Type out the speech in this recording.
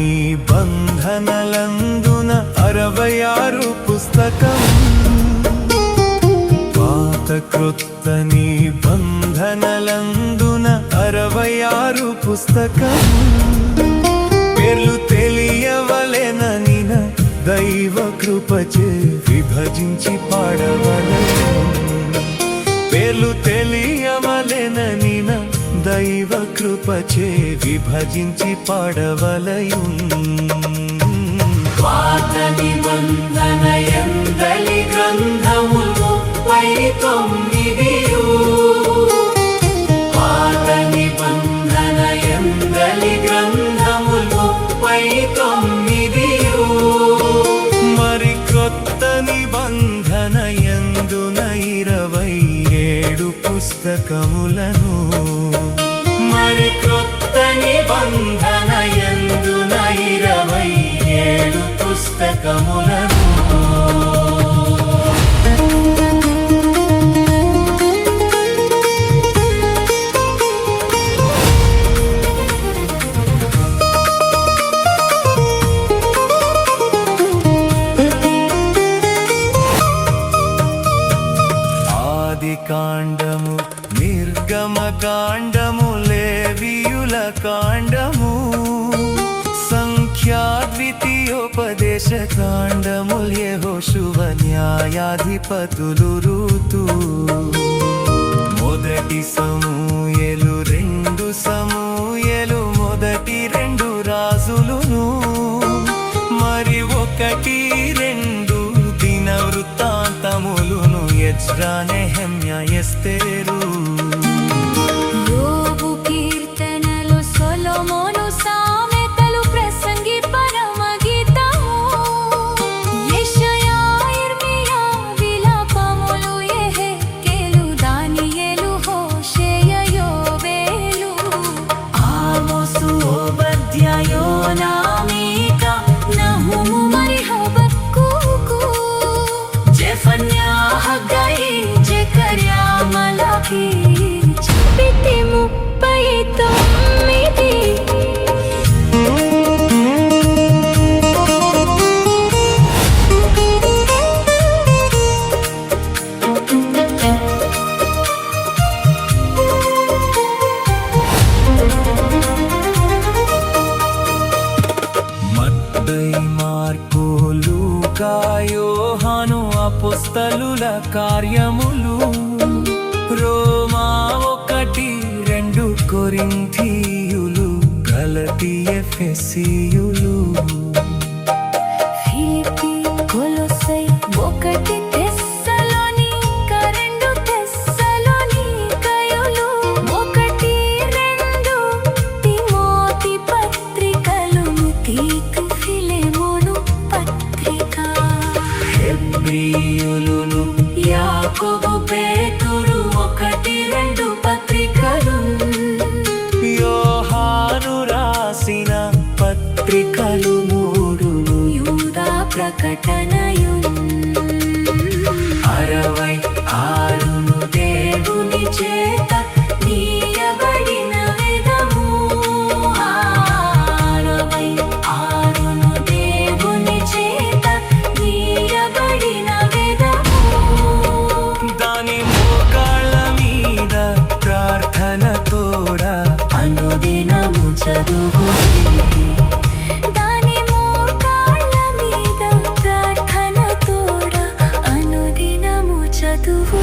నిబంధనలందున 66 పుస్తకం పాత క్రొత్త నిబంధనలందున 66 పుస్తకం పేర్లు తెలియవలెనని దైవ కృపచే విభజించి పాడవలెను పేర్లు తెలియవలెనని దైవ కృపచే విభజించి పాడవలయును పాత నిబంధనయందలి గ్రంథములు 39 పాత నిబంధనయందలి గ్రంథములు 39 మరి క్రొత్త నిబంధనయందున 27 పుస్తకములను మరి క్రొత్త నిబంధనయందున 27 పుస్తకములను కాండము నిర్గమ కాండము లేవీయుల కాండము సంఖ్యా ద్వితీయోపదేశ కాండములు యెహోషువ న్యాయాధిపతులు రూతు మొదటి సమూయేలు 2 సమూయేలు మొదటి 2 రాజులును మరి 1-2 దిన వృత్తాంతములును ఎజ్రా నెహెమ్యా ఎస్తేరు యోబు కీర్తనలు సొలొమోను సామెతలు ప్రసంగి పరమ గీతము యెషయా ఇర్మీయా విలాపములు యెహెజ్కేలు దానియేలు హోషేయ యోవేలు ఆమోసు ఓబద్యా యోనా మీకా నహుము మరి హబక్కూకు జెఫన్యా హగ్గై జెకర్యా మలాకీ పిటి 39 మత్తయి మార్కు లూకా యోహాను అపోస్తలుల కార్యములు రోమా 1-2 కొరింథీయులు గలతీ ఎఫెసీయులు ఫిలిప్పీ కొలొస్సై 1 తెస్సలోనిక 2 తెస్సలోనికయులు 1-2 తిమోతి పత్రికలు తీతు ఫిలెమోను పత్రిక హెబ్రీయులును యాకోబు పేతురు 1-2 పత్రికలు యోహాను రాసిన పత్రికలు 3 యూదా ప్రకటనయున్ 66 దేవుని చేత నీయబడిన వేదము 66 దేవుని చేత నీయబడిన వేదము దాని మోకాళ్ళ మీద ప్రార్థన తోడా అనుదినము చదువుడి దాని మోకాళ్ళ మీద ప్రార్థన తోడ అనుదినము చదువు